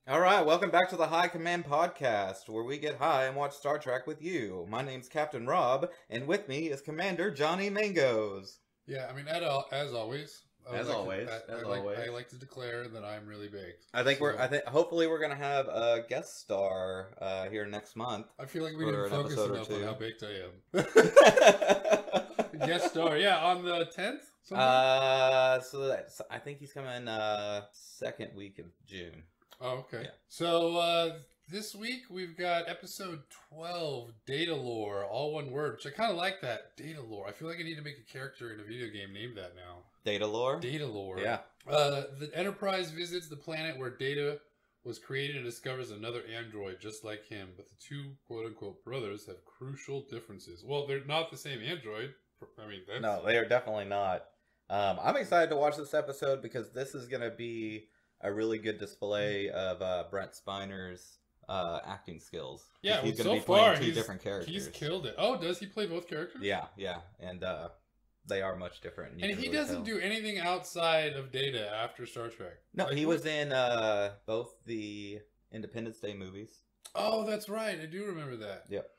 All right, welcome back to the High Command Podcast, where we get high and watch Star Trek with you. My name's Captain Rob, and with me is Commander Johnny Mangoes. Yeah, I mean, as always. I like to declare that I'm really baked. Hopefully we're gonna have a guest star here next month. I feel like we didn't focus enough on how baked I am. Guest star, yeah, on the 10th. I think he's coming second week of June. Oh, okay. Yeah. So this week we've got episode 12, DATALORE, all one word, which I kind of like that. DATALORE. I feel like I need to make a character in a video game named that now. DATALORE? DATALORE. Yeah. The Enterprise visits the planet where Data was created and discovers another android just like him, but the two quote-unquote brothers have crucial differences. Well, they're not the same android. I mean, No, they are definitely not. I'm excited to watch this episode because this is going to be a really good display of Brent Spiner's acting skills. Yeah, he's going to be playing two different characters. He's killed it. Oh, does he play both characters? Yeah, and they are much different. And he doesn't do anything outside of Data after Star Trek. No, he was in both the Independence Day movies. Oh, that's right. I do remember that. Yep.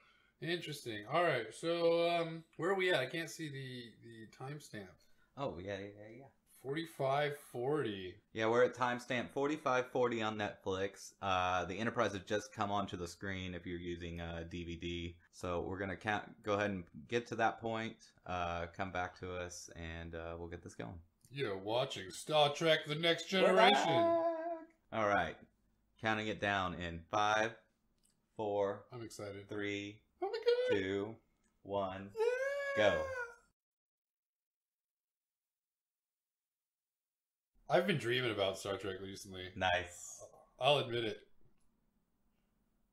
Interesting. All right, so where are we at? I can't see the timestamp. Oh, yeah. 4540. Yeah, we're at timestamp 4540 on Netflix. The Enterprise has just come onto the screen if you're using a DVD. So we're going to go ahead and get to that point, come back to us, and we'll get this going. You're watching Star Trek The Next Generation. All right. Counting it down in 5, 4, I'm excited. 3, oh my God. 2, 1, go. I've been dreaming about Star Trek recently. Nice. I'll admit it.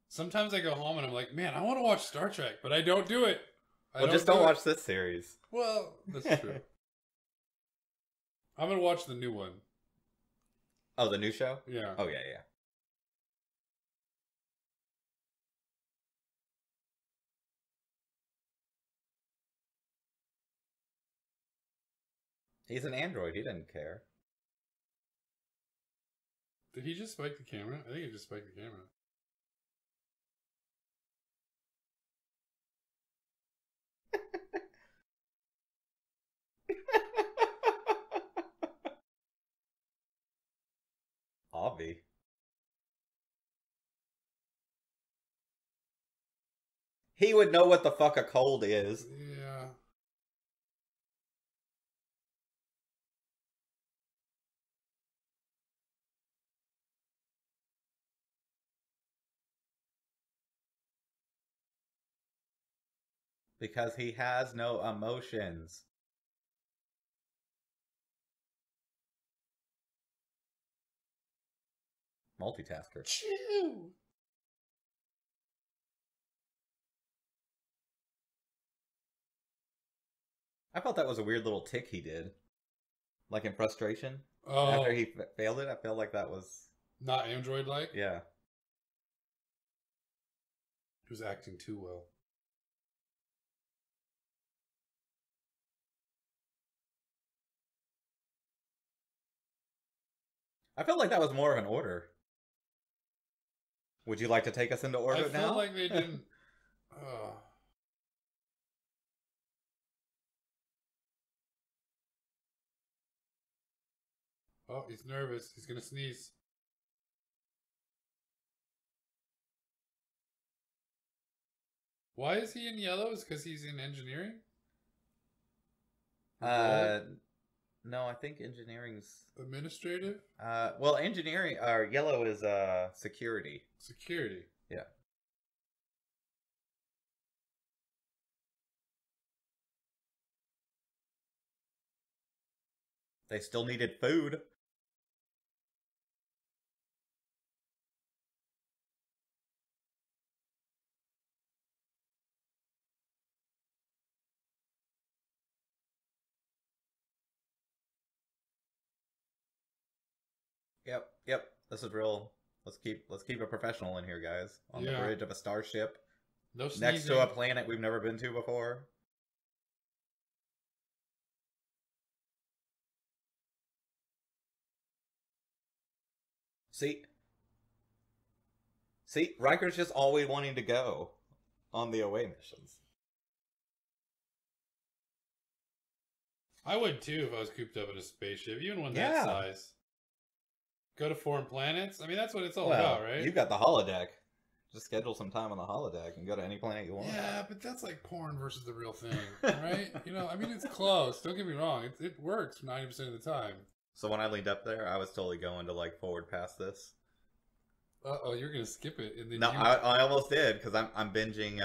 Sometimes I go home and I'm like, man, I want to watch Star Trek, but I don't do it. Don't watch this series. Well, that's true. I'm going to watch the new one. Oh, the new show? Yeah. Oh, yeah. He's an android. He didn't care. Did he just spike the camera? I think he just spiked the camera. Obvi. He would know what the fuck a cold is. Yeah. Because he has no emotions. Multitasker. Chew. I felt that was a weird little tick he did. Like in frustration. Oh. After he failed it, I felt like that was... Not android-like? Yeah. He was acting too well. I felt like that was more of an order. Would you like to take us into orbit now? I felt like they didn't... Oh, he's nervous. He's going to sneeze. Why is he in yellow? Is it because he's in engineering? No, I think engineering's... Administrative? Well, engineering, or yellow is, security. Security. Yeah. They still needed food. Yep. This is real. Let's keep a professional in here, guys. On the bridge of a starship. No sneezing. Next to a planet we've never been to before. See, See, Riker's just always wanting to go on the away missions. I would too if I was cooped up in a spaceship, even one that size. Go to foreign planets? I mean, that's what it's all about, right? You got the holodeck. Just schedule some time on the holodeck and go to any planet you want. Yeah, but that's like porn versus the real thing, right? You know, I mean, it's close. Don't get me wrong. It works 90% of the time. So when I leaned up there, I was totally going to like forward past this. Uh-oh, you're going to skip it. And then No, I almost did because I'm binging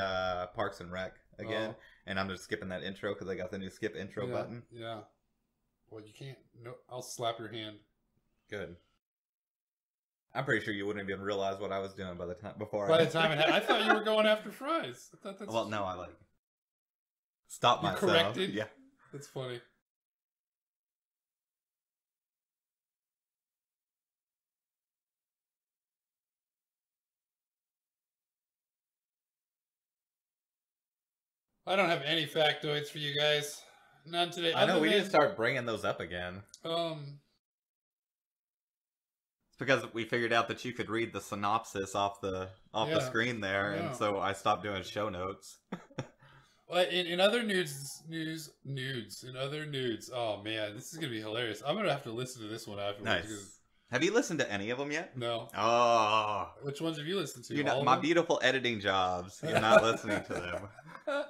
Parks and Rec again. And I'm just skipping that intro because I got the new skip intro button. Yeah. Well, you can't. No, I'll slap your hand. Good. I'm pretty sure you wouldn't even realize what I was doing by the time I thought you were going after fries. I thought that's... Well, no, I like stop myself. Corrected? Yeah, that's funny. I don't have any factoids for you guys. None today. I know we need to start bringing those up again. Because we figured out that you could read the synopsis off the screen there, and so I stopped doing show notes. Well, in other nudes. Oh man, this is gonna be hilarious. I'm gonna have to listen to this one afterwards. Nice. Have you listened to any of them yet? No. Oh. Which ones have you listened to? You know, my beautiful editing jobs. You're not listening to them. I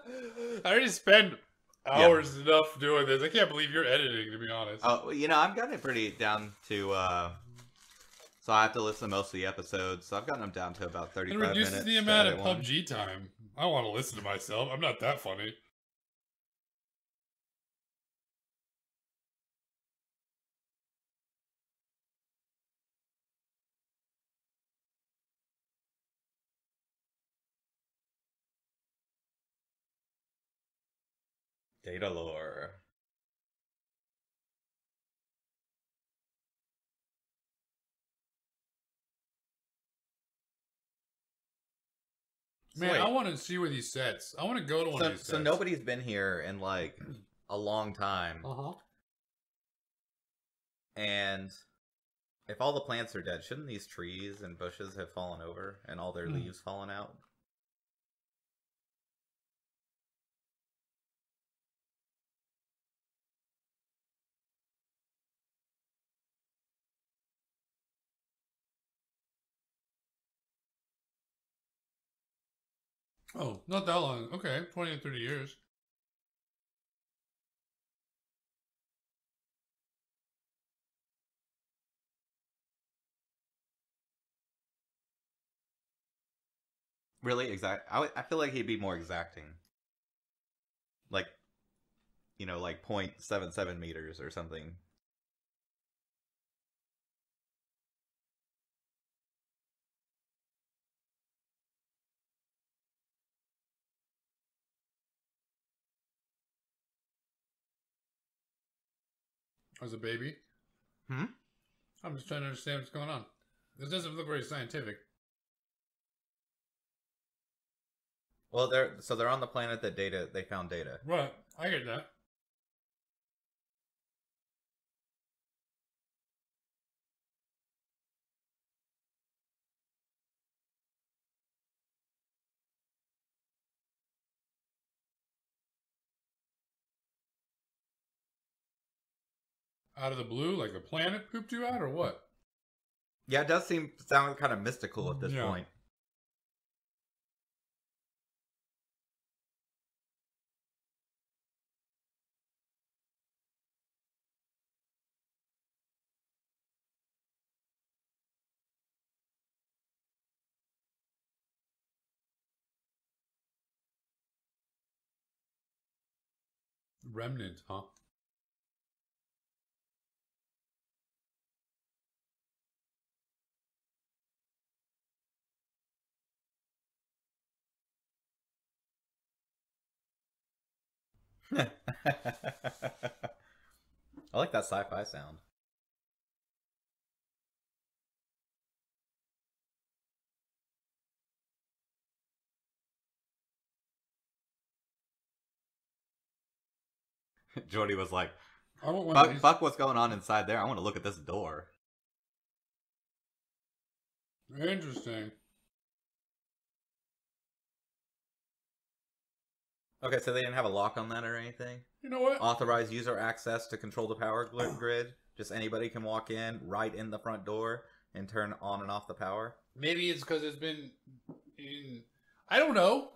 already spend hours enough doing this. I can't believe you're editing, to be honest. Oh, you know, I've gotten it pretty down to. So I have to listen to most of the episodes. So I've gotten them down to about 35 minutes. It reduces the amount of PUBG time. I want to listen to myself. I'm not that funny. DATALORE. Man, I want to see where these sets. I want to go to one of these sets. So nobody's been here in like a long time. And if all the plants are dead, shouldn't these trees and bushes have fallen over and all their leaves fallen out? Oh, not that long. Okay, 20 to 30 years. Really? I feel like he'd be more exacting. Like, you know, like 0.77 meters or something. As a baby? Hmm? I'm just trying to understand what's going on. This doesn't look very scientific. Well, they're on the planet that they found data. Right, I get that. Out of the blue, like the planet pooped you out, or what? Yeah, it does sound kind of mystical at this point. Remnant, huh? I like that sci-fi sound. Jordy was like, fuck what's going on inside there. I want to look at this door. Interesting. Okay, so they didn't have a lock on that or anything? You know what? Authorized user access to control the power grid. Just anybody can walk in right in the front door and turn on and off the power. Maybe it's because it's been in... I don't know.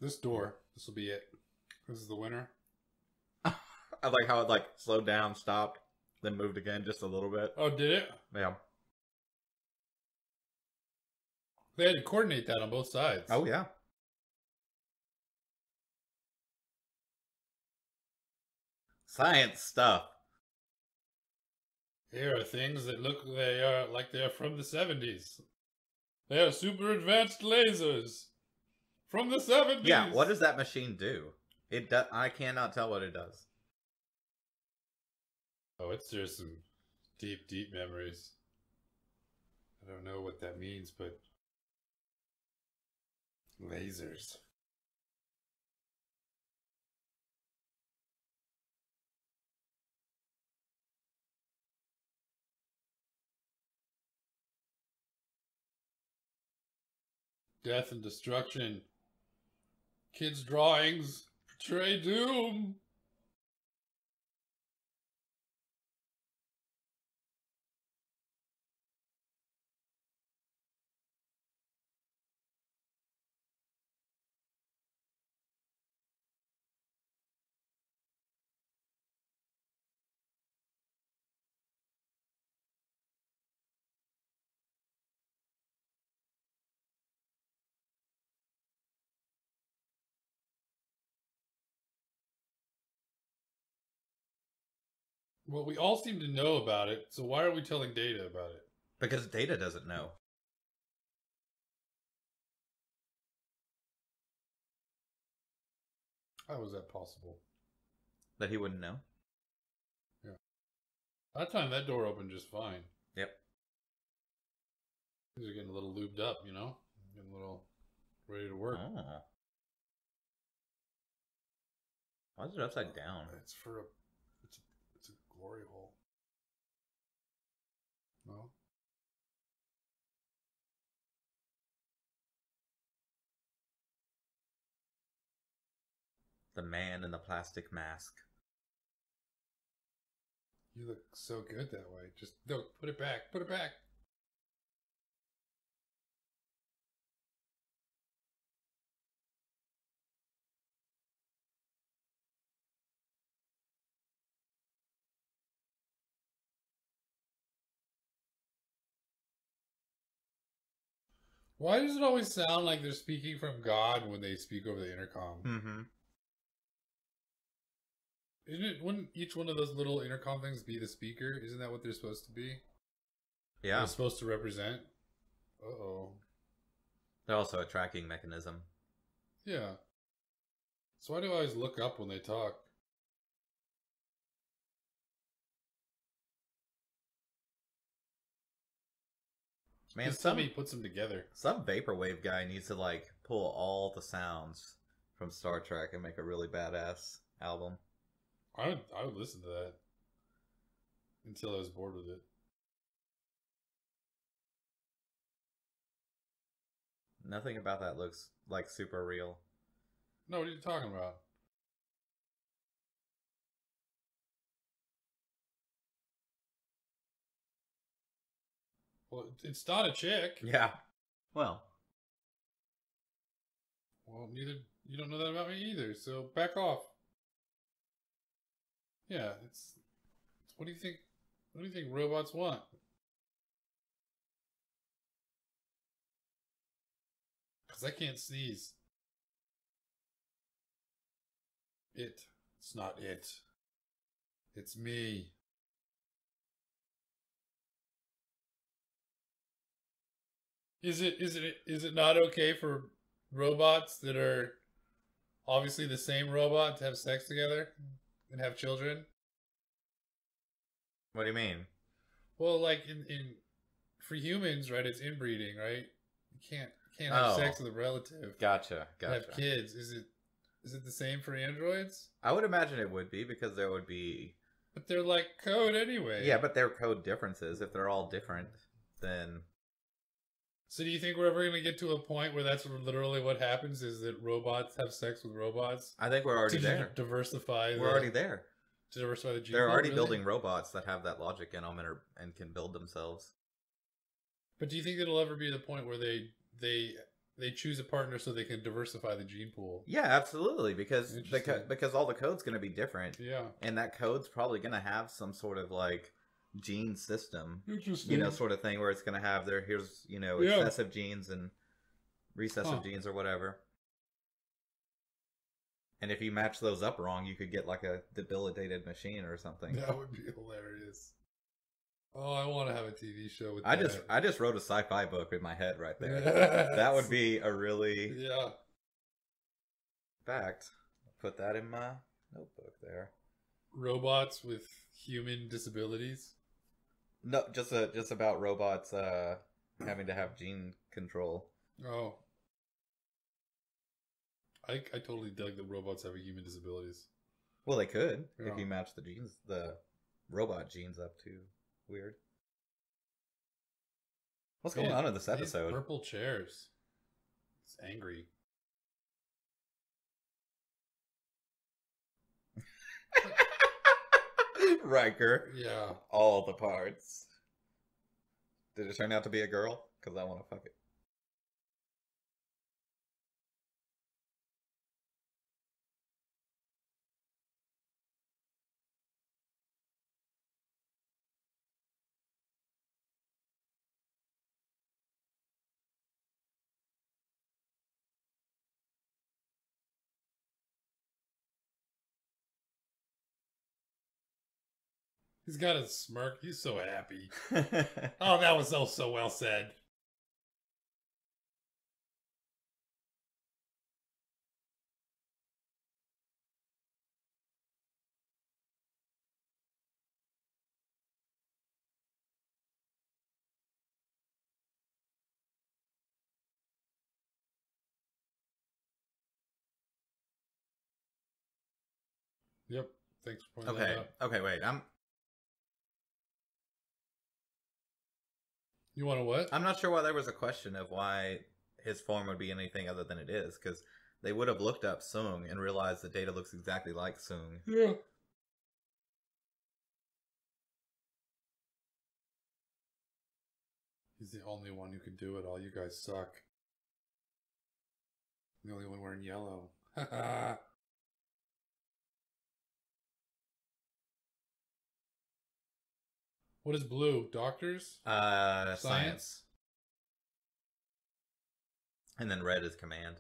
This door. This will be it. This is the winner. I like how it like slowed down, stopped, then moved again just a little bit. Oh, did it? Yeah. They had to coordinate that on both sides. Oh, yeah. Science stuff. Here are things that look like they are from the 70s. They are super advanced lasers from the 70s. Yeah, what does that machine do? It does. I cannot tell what it does. Oh, there's some deep, deep memories. I don't know what that means, but lasers. Death and destruction. Kids' drawings portray doom. Well, we all seem to know about it, so why are we telling Data about it? Because Data doesn't know. How was that possible? That he wouldn't know? Yeah. That time, that door opened just fine. Yep. These are getting a little lubed up, you know? Getting a little ready to work. Oh. Why is it upside down? It's for a... It's a glory hole. No? The man in the plastic mask. You look so good that way. Just, no, put it back. Put it back. Why does it always sound like they're speaking from God when they speak over the intercom? Mm-hmm. Wouldn't each one of those little intercom things be the speaker? Isn't that what they're supposed to be? Yeah. They're supposed to represent? Uh-oh. They're also a tracking mechanism. Yeah. So why do I always look up when they talk? Man, somebody puts them together. Some vaporwave guy needs to like pull all the sounds from Star Trek and make a really badass album. I would listen to that until I was bored with it. Nothing about that looks like super real. No, what are you talking about? Well, it's not a chick. Yeah. Well, neither you don't know that about me either. So back off. Yeah, it's what do you think? What do you think robots want? Because I can't sneeze. It's not it. It's me. Is it not okay for robots that are obviously the same robot to have sex together and have children? what do you mean? Well, like in for humans, right? It's inbreeding, right? You can't have sex with a relative. Gotcha. And have kids. Is it Is it the same for androids? I would imagine it would be, because there would be... But they're like code anyway. Yeah, but they're code differences. If they're all different, then... So do you think we're ever going to get to a point where that's literally what happens, is that robots have sex with robots? I think we're already there. Diversify. We're already there. To diversify the gene They're pool, already really? building robots that have that logic in them and can build themselves. But do you think it'll ever be the point where they choose a partner so they can diversify the gene pool? Yeah, absolutely, because all the code's going to be different. Yeah. And that code's probably going to have some sort of like gene system, Interesting. sort of thing, where it's going to have here's excessive genes and recessive genes or whatever. And if you match those up wrong, you could get like a debilitated machine or something. That would be hilarious. Oh, I want to have a TV show with that. I just wrote a sci-fi book in my head right there. That would be a really... Yeah. In fact, I'll put that in my notebook there. Robots with human disabilities? No, just about robots having to have gene control. Oh. I totally dug that robots having human disabilities. Well, they could, Yeah. if you match the robot genes up to... Weird. What's going on in this episode? These purple chairs. It's angry. Riker. Yeah. All the parts. Did it turn out to be a girl? Because I want to fuck it. He's got a smirk. He's so happy. Oh, that was so well said. Yep. Thanks for pointing that out. Okay, wait. You want to what? I'm not sure why there was a question of why his form would be anything other than it is, because they would have looked up Sung and realized that Data looks exactly like Sung. Yeah. He's the only one who can do it. All you guys suck. The only one wearing yellow. What is blue? Doctors? Science. And then red is command.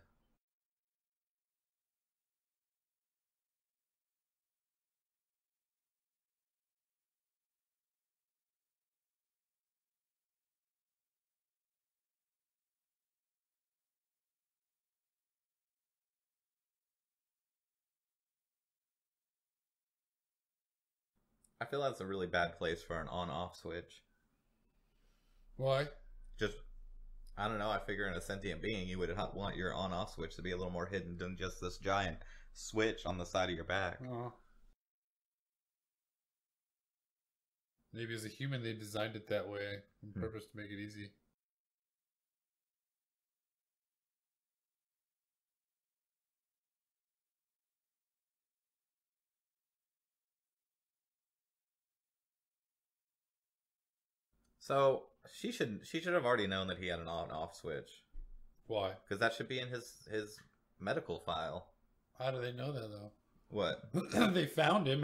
I feel that's a really bad place for an on-off switch. Why? Just, I don't know, I figure in a sentient being you would want your on-off switch to be a little more hidden than just this giant switch on the side of your back. Maybe as a human they designed it that way on purpose to make it easy. So she should have already known that he had an on-off switch. Why? Because that should be in his medical file. How do they know that though? What? They found him.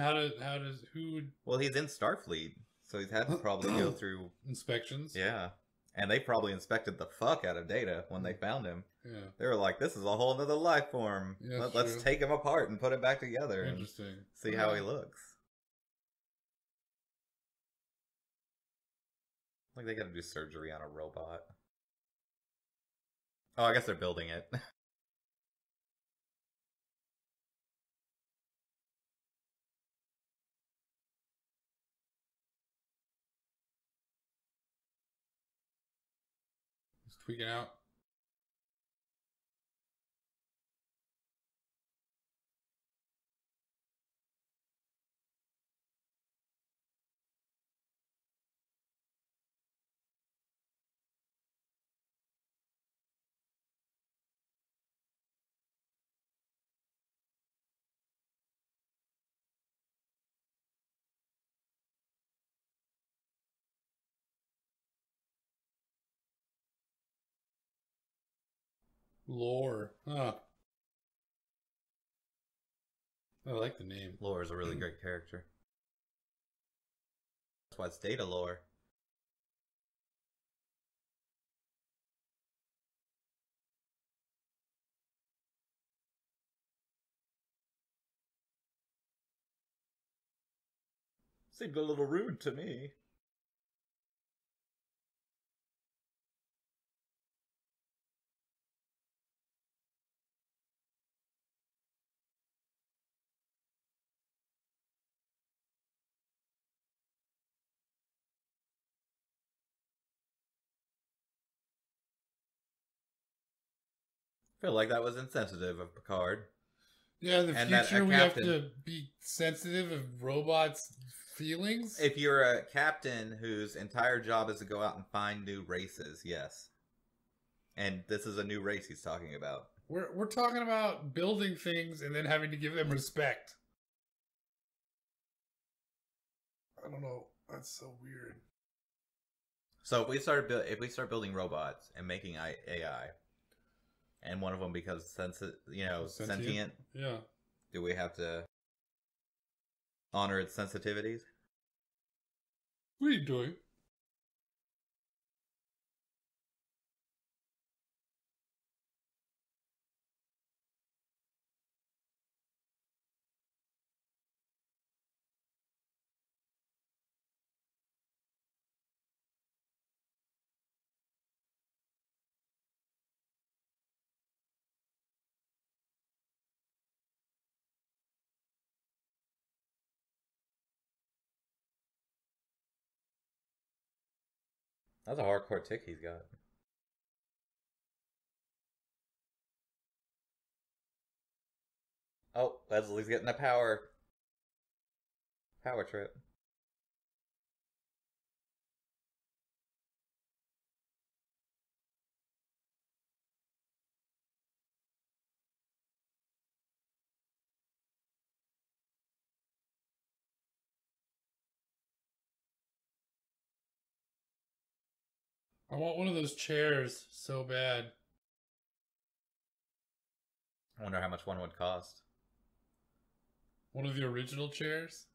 Who? Well, he's in Starfleet, so he's had to probably go through Inspections. Yeah, and they probably inspected the fuck out of Data when they found him. Yeah. They were like, "This is a whole other life form. Yeah, Let's take him apart and put him back together and Interesting. see how he looks." Like they got to do surgery on a robot. Oh, I guess they're building it. He's tweaking out. Lore. Huh. I like the name. Lore is a really great character. That's why it's DATALORE. Seemed a little rude to me. I feel like that was insensitive of Picard. Yeah, in the And that future a we have captain- to be sensitive of robots' feelings. If you're a captain whose entire job is to go out and find new races, yes. And this is a new race he's talking about. We're talking about building things and then having to give them respect. I don't know. That's so weird. So if we start building robots and making AI, and one of them becomes sentient, Yeah. do we have to honor its sensitivities? What are you doing? That's a hardcore tick he's got. Oh, Leslie's getting a power trip. I want one of those chairs so bad. I wonder how much one would cost. One of the original chairs?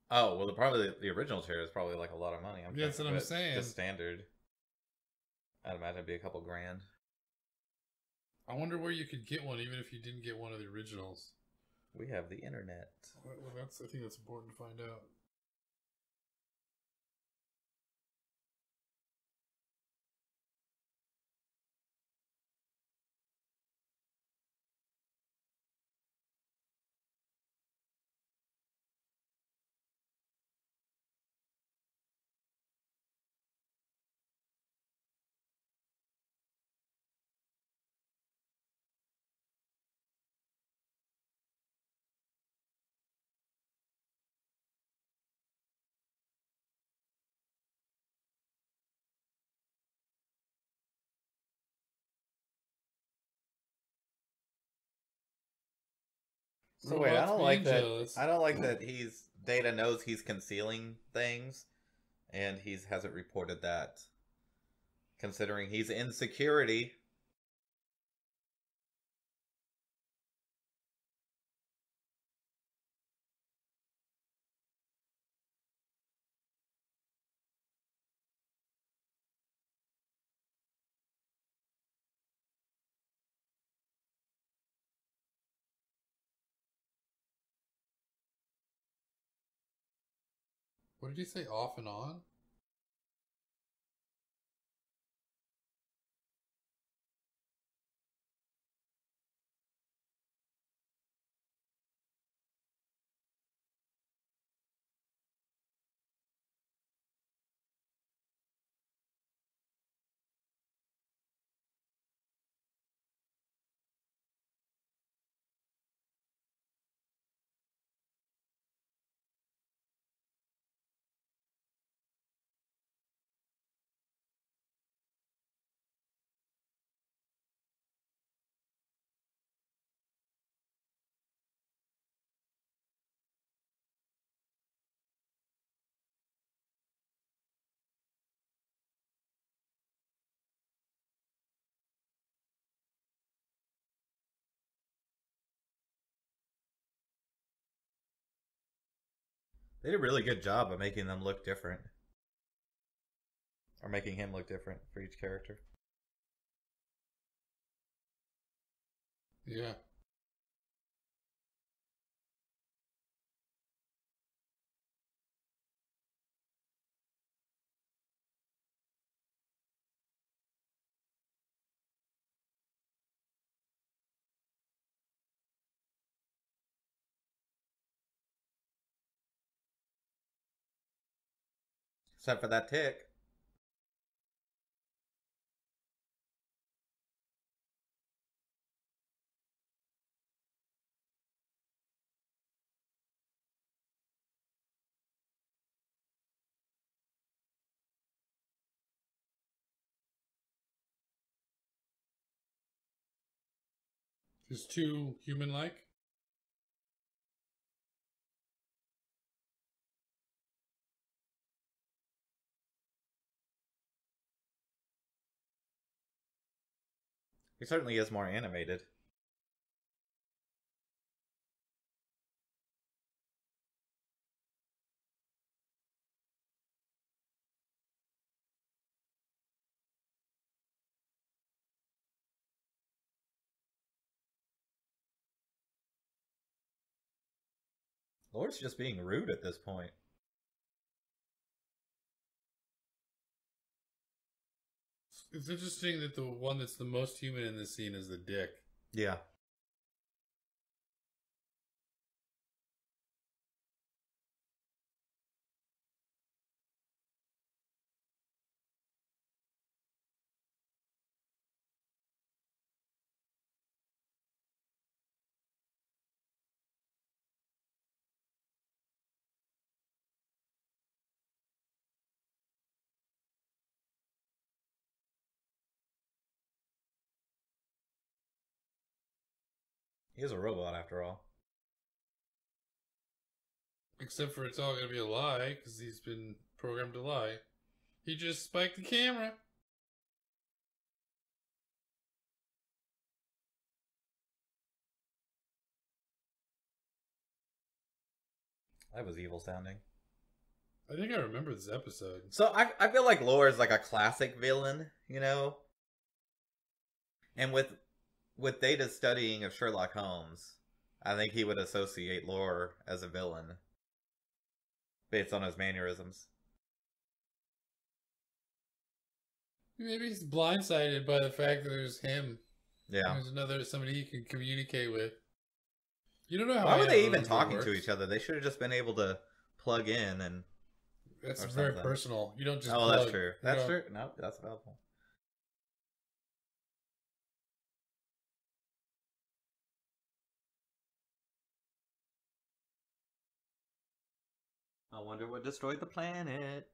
Oh, well, probably the original chair is probably like a lot of money. That's what I'm saying. Just standard. I'd imagine it'd be a couple grand. I wonder where you could get one even if you didn't get one of the originals. We have the internet. Well, I think that's important to find out. So wait, I don't like that. Jealous. I don't like that Data knows he's concealing things, and he hasn't reported that. Considering he's in security. What did you say, off and on? They did a really good job of making them look different. Or making him look different for each character. Yeah. Except for that tick. Just too human-like. He certainly is more animated. Lord's just being rude at this point. It's interesting that the one that's the most human in this scene is the dick. Yeah. He is a robot after all. Except for it's all going to be a lie, because he's been programmed to lie. He just spiked the camera. That was evil sounding. I think I remember this episode. So I feel like Lore is like a classic villain, you know? And with Data's studying of Sherlock Holmes, I think he would associate Lore as a villain. Based on his mannerisms. Maybe he's blindsided by the fact that there's him. Yeah. There's somebody he can communicate with. You don't know how. Why were they even talking to each other? They should have just been able to plug in and. That's very personal. You don't just. Oh, plug. That's true. That's true. No, that's valuable. I wonder what destroyed the planet.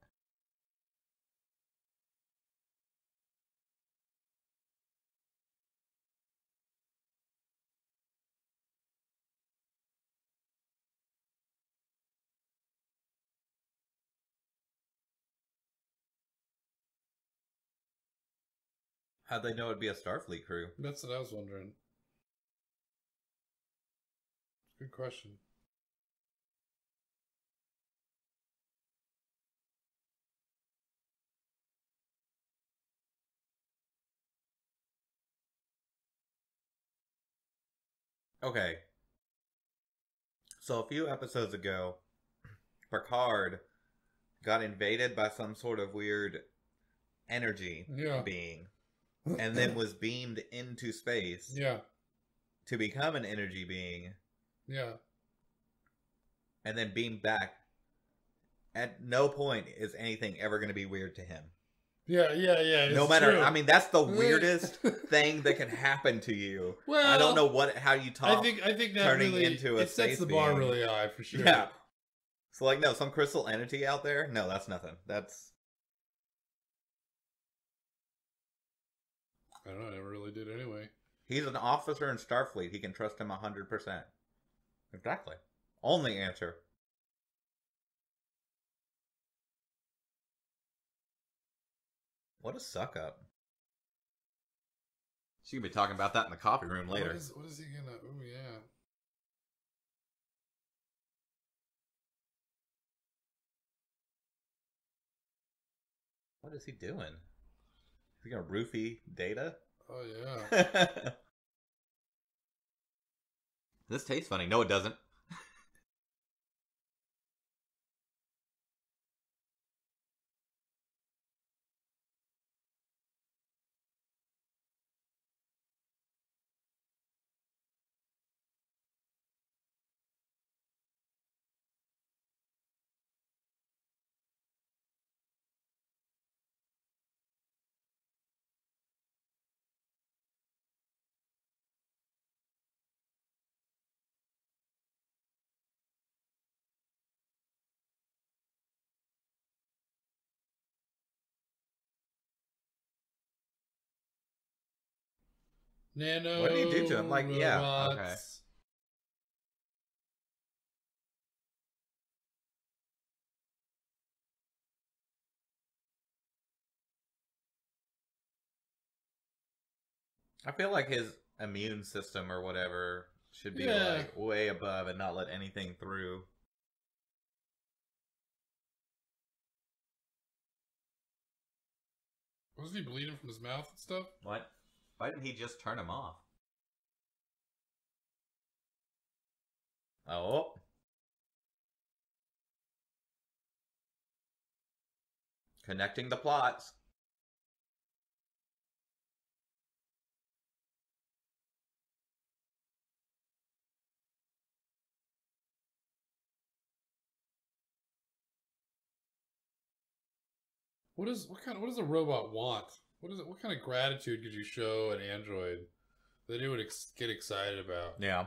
How'd they know it'd be a Starfleet crew? That's what I was wondering. Good question. Okay. So a few episodes ago, Picard got invaded by some sort of weird energy being. And then was beamed into space. Yeah. To become an energy being. Yeah. And then beamed back. At no point is anything ever going to be weird to him. Yeah. No matter, true. I mean, that's the weirdest thing that can happen to you. Well, I don't know how you talk. I think that turning really into a it sets the bar really high for sure. Yeah. So like, no, some crystal entity out there. No, that's nothing. That's. I don't know. I never really did anyway. He's an officer in Starfleet. He can trust him 100%. Exactly. Only answer. What a suck up. She's gonna be talking about that in the coffee room later. What is he gonna? Oh yeah. What is he doing? Is he gonna roofie Data? Oh, yeah. This tastes funny. No, it doesn't. Nano What did he do to him? Like, yeah, okay. robots. I feel like his immune system or whatever should be Yeah. like way above and not let anything through. Wasn't he bleeding from his mouth and stuff? What? Why didn't he just turn him off? Oh. Connecting the plots. What does a robot want? What kind of gratitude could you show an android that it would get excited about? Yeah.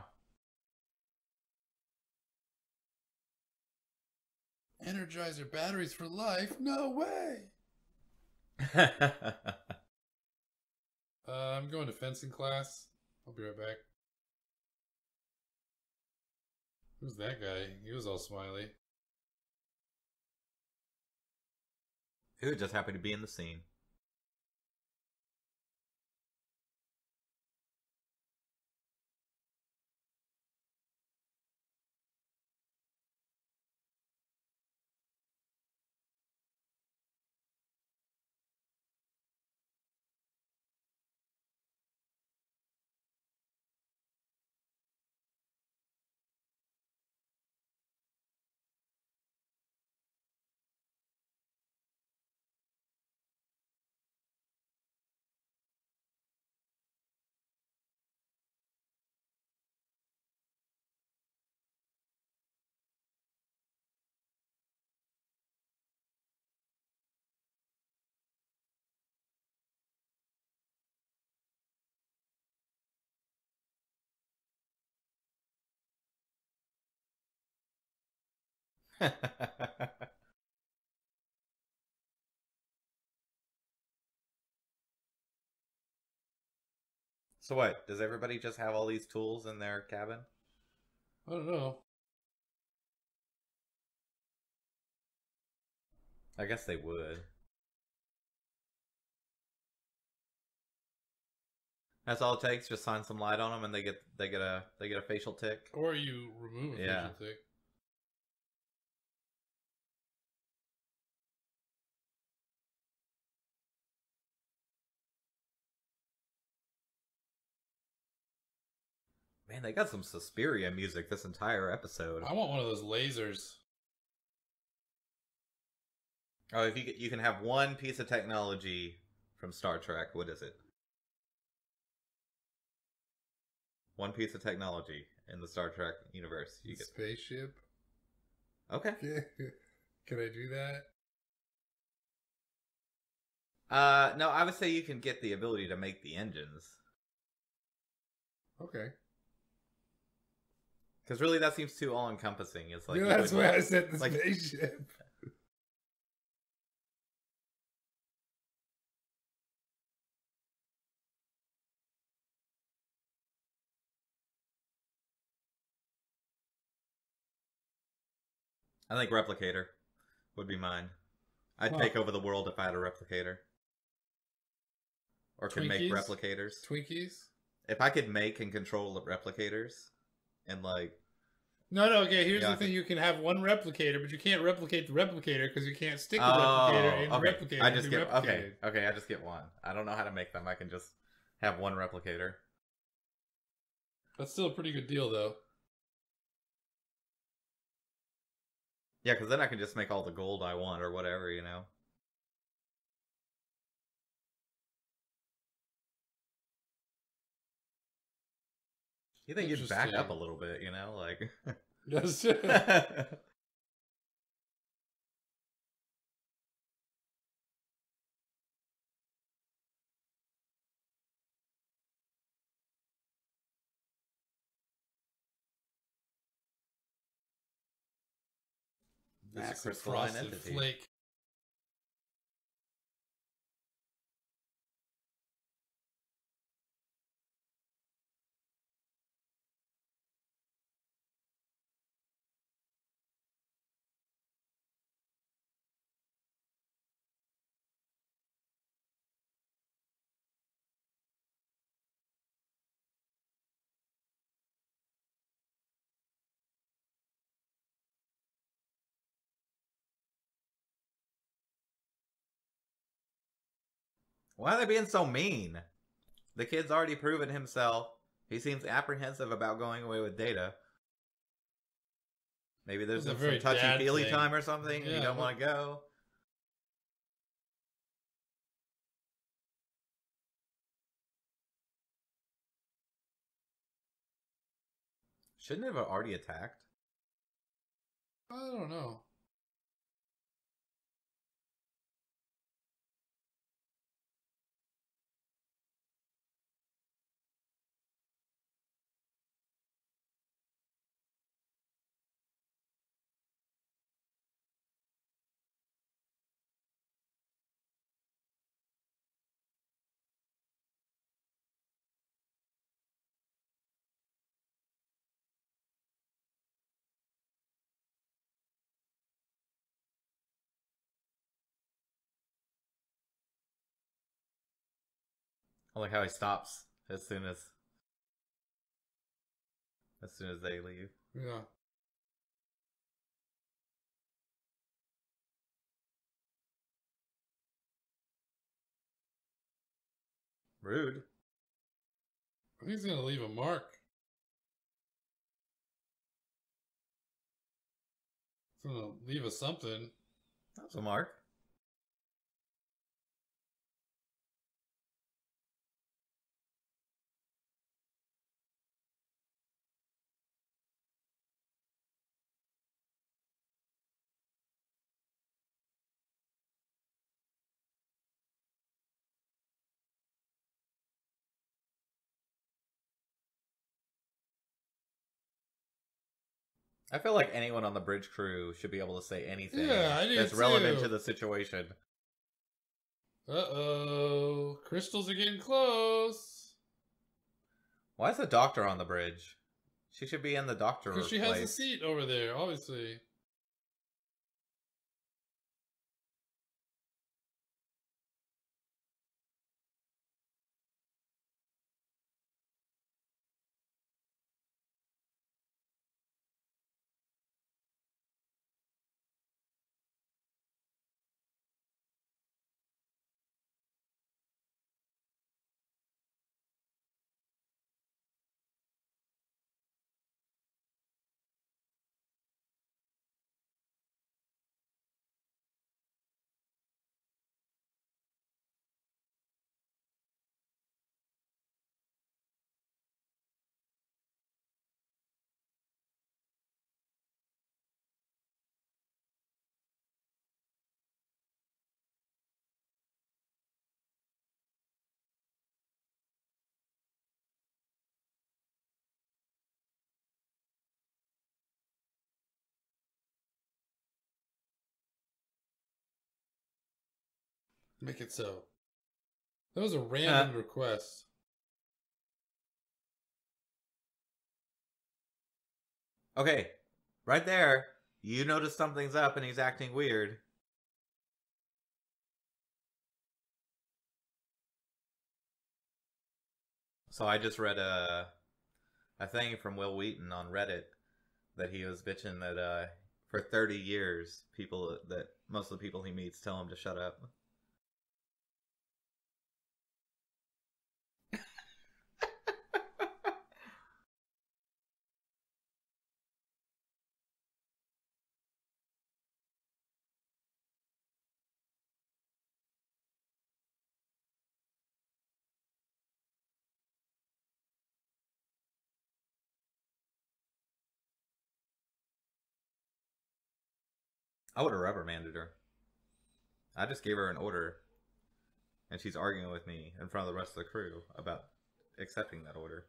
Energizer batteries for life? No way. I'm going to fencing class. I'll be right back. Who's that guy? He was all smiley. He was just happy to be in the scene. So what? Does everybody just have all these tools in their cabin? I don't know. I guess they would. That's all it takes. Just shine some light on them, and they get a facial tick. Or you remove a facial tick. Man, they got some Suspiria music this entire episode. I want one of those lasers. Oh, if you can have one piece of technology from Star Trek, what is it? One piece of technology in the Star Trek universe. You get Spaceship. Okay. Can I do that? No, I would say you can get the ability to make the engines. Okay. Because really, that seems too all-encompassing. It's like that's why I said the like, spaceship. I think Replicator would be mine. I'd take over the world if I had a replicator. Or could make replicators. Twinkies? If I could make and control replicators and like No, no, okay, here's Yeah, the thing. You can have one replicator, but you can't replicate the replicator because you can't stick the Oh, replicator in the okay. replicator I and just be get replicated. okay. I just get one. I don't know how to make them. I can just have one replicator. That's still a pretty good deal, though. Yeah, because then I can just make all the gold I want or whatever, you know. You think you'd back up a Interesting. little bit, you know, like. Yes. This That is some crystalline frosted entity. flake. Why are they being so mean? The kid's already proven himself. He seems apprehensive about going away with Data. Maybe there's That's a some very dad touchy-feely thing. time or something, and you Yeah, don't want to go. Shouldn't it have already attacked? I don't know. I like how he stops as soon as they leave. Yeah. Rude. I think he's gonna leave a mark. He's gonna leave us something. That's a mark. I feel like anyone on the bridge crew should be able to say anything Yeah, I do that's relevant too. to the situation. Uh-oh. Crystals are getting close. Why is the doctor on the bridge? She should be in the doctor Because she has a place. seat over there, obviously. Make it so. That was a random request. Okay, right there. You notice something's up and he's acting weird. So I just read a thing from Will Wheaton on Reddit that he was bitching that for 30 years, most of the people he meets tell him to shut up. I would have reprimanded her. I just gave her an order, and she's arguing with me in front of the rest of the crew about accepting that order.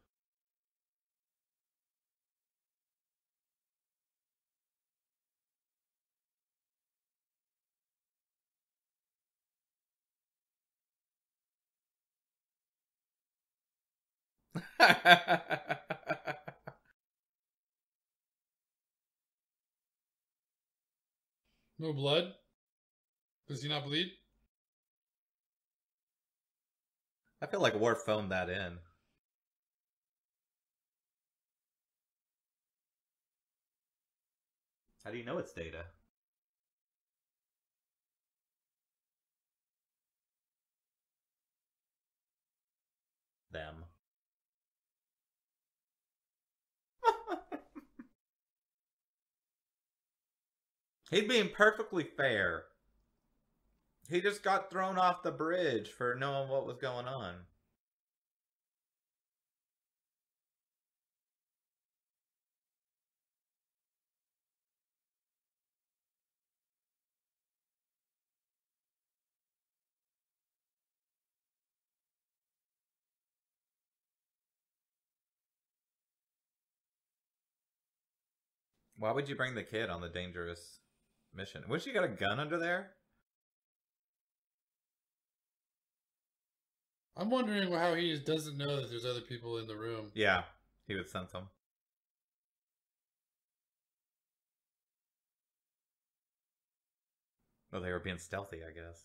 No blood? Does he not bleed? I feel like Worf phoned that in. How do you know it's Data? Them. He's being perfectly fair. He just got thrown off the bridge for knowing what was going on. Why would you bring the kid on the dangerous mission? Would she got a gun under there? I'm wondering how he just doesn't know that there's other people in the room. Yeah, he would sense them. Well, they were being stealthy, I guess.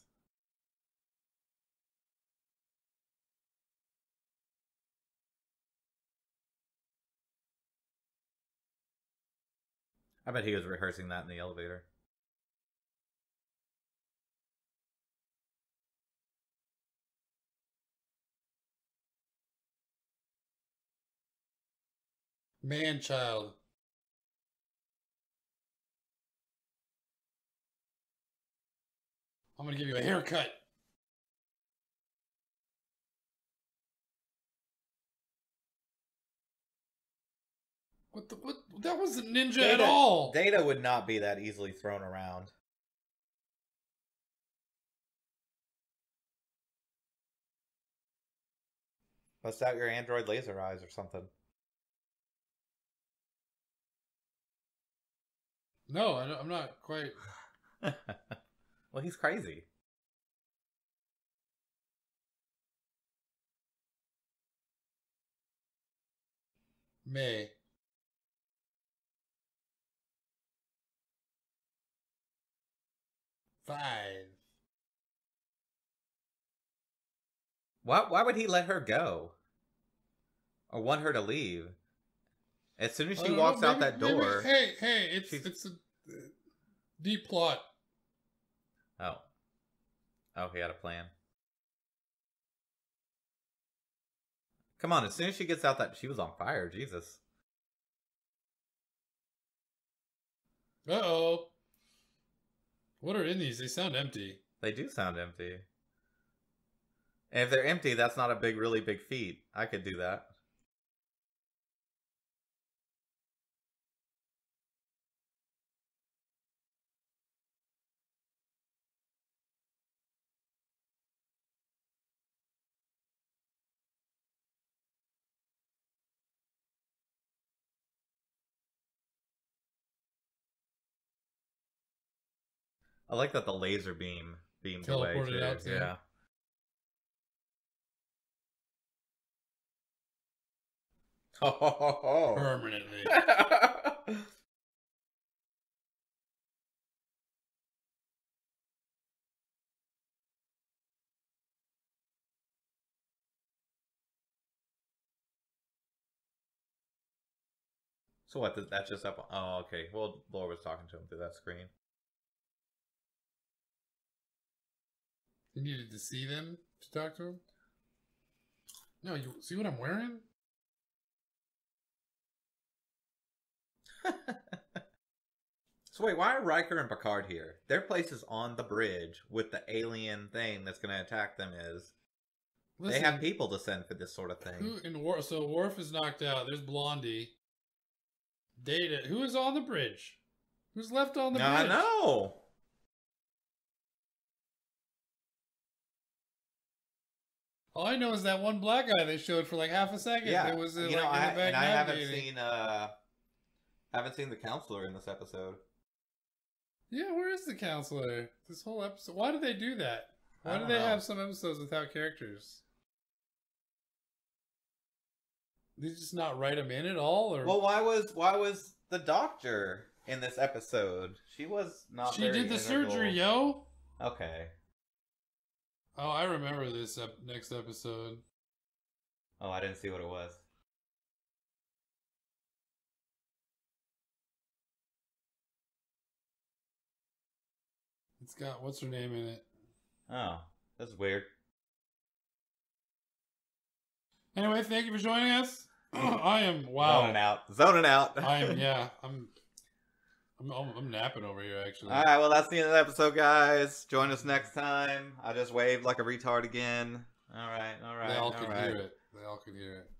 I bet he was rehearsing that in the elevator. Man-child. I'm gonna give you a haircut. What the what? That wasn't ninja at all. Data would not be that easily thrown around. Bust out your android laser eyes or something. No, I'm not quite. Well, he's crazy. May. Five. Why would he let her go? Or want her to leave? As soon as she walks out that door... Hey, it's a deep plot. Oh. Oh, he had a plan. Come on, as soon as she gets out that... She was on fire, Jesus. Uh-oh. What are in these? They sound empty. They do sound empty. And if they're empty, that's not a really big feat. I could do that. I like that the laser beam beamed away too. Teleported out too. Yeah. Oh. Permanently. So what? That's just up. Oh, okay. Well, Laura was talking to him through that screen. You needed to see them to talk to him? No, you see what I'm wearing? So wait, why are Riker and Picard here? Their place is on the bridge with the alien thing that's going to attack them is. Listen, they have people to send for this sort of thing. So Worf is knocked out. There's Blondie. Data. Who is on the bridge? Who's left on the bridge? I know. All I know is that one black guy they showed for like half a second. Yeah, It was I haven't seen the counselor in this episode. Yeah, where is the counselor? This whole episode. Why did they do that? Why do they have some episodes without characters? Did you just not write them in at all, or? Well, why was the doctor in this episode? She was not. She did the surgery, yo. Okay. Oh, I remember this next episode. Oh, I didn't see what it was. It's got what's her name in it. Oh, that's weird. Anyway, thank you for joining us. I am zoning out. I am I'm napping over here actually. All right, well that's the end of the episode, guys. Join us next time. I just waved like a retard again. All right. They all could hear it.